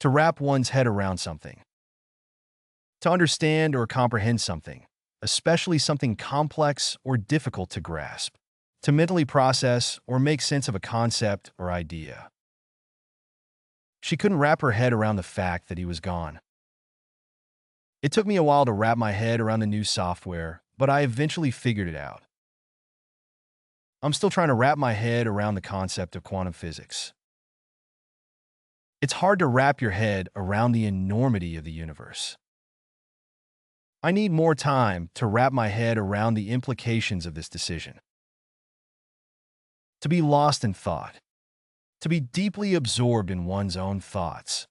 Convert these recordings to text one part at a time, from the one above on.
To wrap one's head around something. To understand or comprehend something, especially something complex or difficult to grasp. To mentally process or make sense of a concept or idea. She couldn't wrap her head around the fact that he was gone. It took me a while to wrap my head around the new software, but I eventually figured it out. I'm still trying to wrap my head around the concept of quantum physics. It's hard to wrap your head around the enormity of the universe. I need more time to wrap my head around the implications of this decision. To be lost in thought. To be deeply absorbed in one's own thoughts,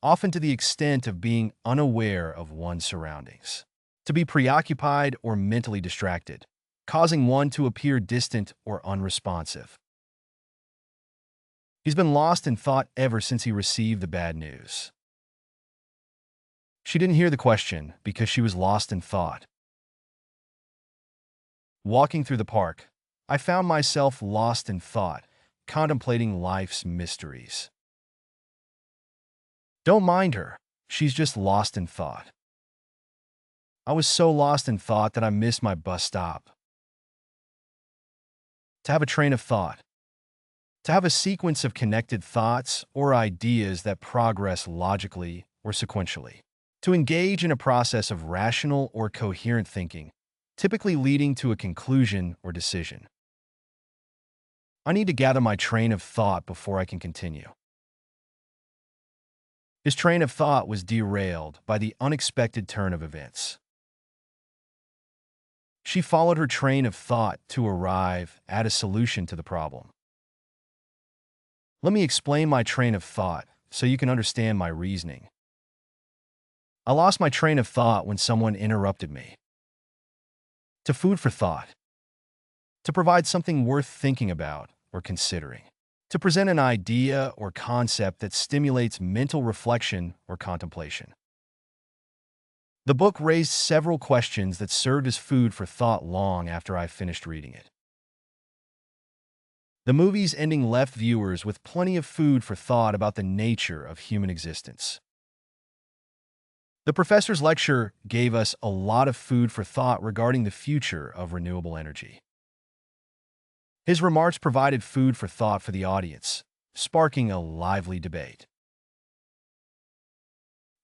often to the extent of being unaware of one's surroundings. To be preoccupied or mentally distracted, causing one to appear distant or unresponsive. He's been lost in thought ever since he received the bad news. She didn't hear the question because she was lost in thought. Walking through the park, I found myself lost in thought, contemplating life's mysteries. Don't mind her. She's just lost in thought. I was so lost in thought that I missed my bus stop. To have a train of thought. To have a sequence of connected thoughts or ideas that progress logically or sequentially. To engage in a process of rational or coherent thinking, typically leading to a conclusion or decision. I need to gather my train of thought before I can continue. His train of thought was derailed by the unexpected turn of events. She followed her train of thought to arrive at a solution to the problem. Let me explain my train of thought so you can understand my reasoning. I lost my train of thought when someone interrupted me. To food for thought. To provide something worth thinking about or considering. To present an idea or concept that stimulates mental reflection or contemplation. The book raised several questions that served as food for thought long after I finished reading it. The movie's ending left viewers with plenty of food for thought about the nature of human existence. The professor's lecture gave us a lot of food for thought regarding the future of renewable energy. His remarks provided food for thought for the audience, sparking a lively debate.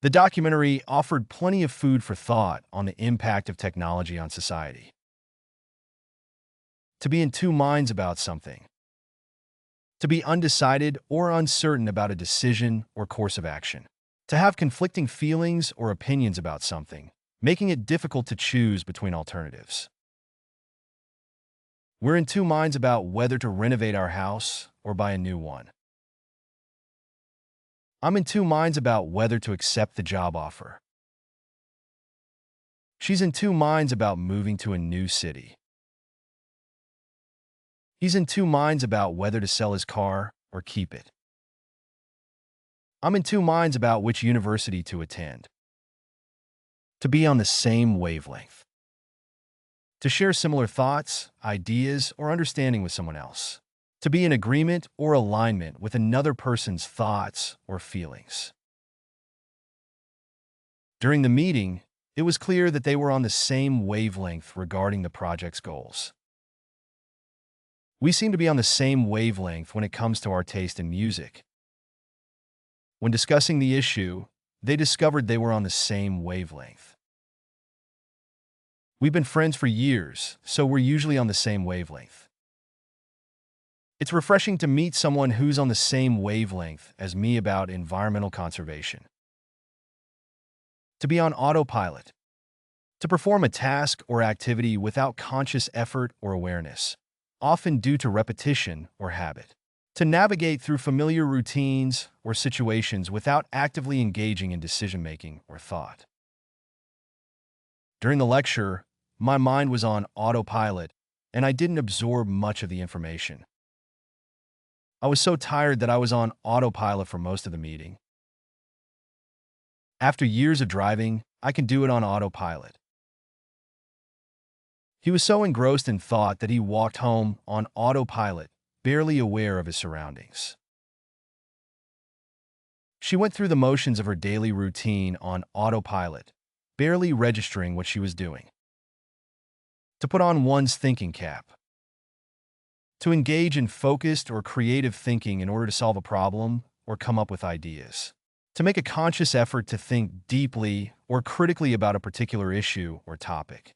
The documentary offered plenty of food for thought on the impact of technology on society. To be in two minds about something. To be undecided or uncertain about a decision or course of action. To have conflicting feelings or opinions about something, making it difficult to choose between alternatives. We're in two minds about whether to renovate our house or buy a new one. I'm in two minds about whether to accept the job offer. She's in two minds about moving to a new city. He's in two minds about whether to sell his car or keep it. I'm in two minds about which university to attend. To be on the same wavelength. To share similar thoughts, ideas, or understanding with someone else. To be in agreement or alignment with another person's thoughts or feelings. During the meeting, it was clear that they were on the same wavelength regarding the project's goals. We seem to be on the same wavelength when it comes to our taste in music. When discussing the issue, they discovered they were on the same wavelength. We've been friends for years, so we're usually on the same wavelength. It's refreshing to meet someone who's on the same wavelength as me about environmental conservation. To be on autopilot. To perform a task or activity without conscious effort or awareness, often due to repetition or habit. To navigate through familiar routines or situations without actively engaging in decision-making or thought. During the lecture, my mind was on autopilot, and I didn't absorb much of the information. I was so tired that I was on autopilot for most of the meeting. After years of driving, I can do it on autopilot. He was so engrossed in thought that he walked home on autopilot, barely aware of his surroundings. She went through the motions of her daily routine on autopilot, barely registering what she was doing. To put on one's thinking cap. To engage in focused or creative thinking in order to solve a problem or come up with ideas. To make a conscious effort to think deeply or critically about a particular issue or topic.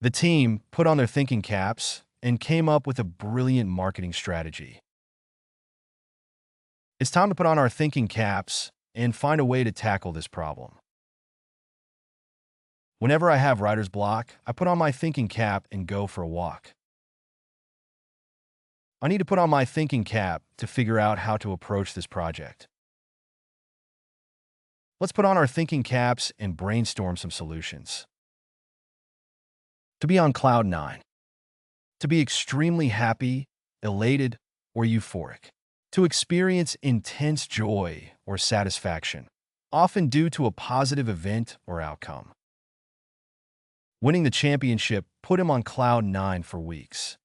The team put on their thinking caps and came up with a brilliant marketing strategy. It's time to put on our thinking caps and find a way to tackle this problem. Whenever I have writer's block, I put on my thinking cap and go for a walk. I need to put on my thinking cap to figure out how to approach this project. Let's put on our thinking caps and brainstorm some solutions. To be on cloud nine. To be extremely happy, elated, or euphoric. To experience intense joy or satisfaction, often due to a positive event or outcome. Winning the championship put him on cloud nine for weeks.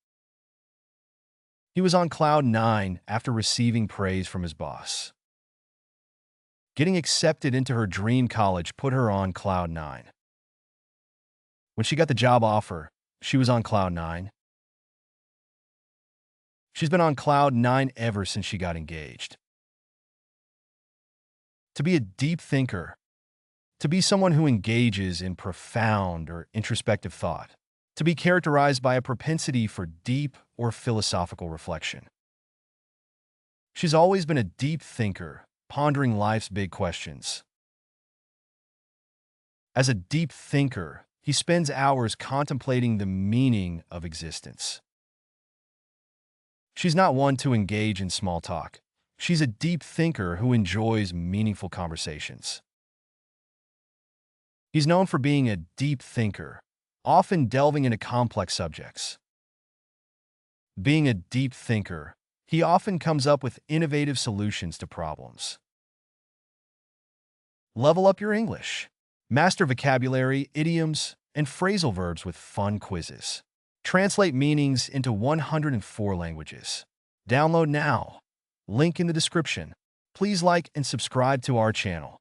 He was on cloud nine after receiving praise from his boss. Getting accepted into her dream college put her on cloud nine. When she got the job offer, she was on cloud nine. She's been on cloud nine ever since she got engaged. To be a deep thinker. To be someone who engages in profound or introspective thought. To be characterized by a propensity for deep or philosophical reflection. She's always been a deep thinker, pondering life's big questions. As a deep thinker, he spends hours contemplating the meaning of existence. She's not one to engage in small talk. She's a deep thinker who enjoys meaningful conversations. He's known for being a deep thinker, often delving into complex subjects. Being a deep thinker, he often comes up with innovative solutions to problems. Level up your English. Master vocabulary, idioms, and phrasal verbs with fun quizzes. Translate meanings into 104 languages. Download now. Link in the description. Please like and subscribe to our channel.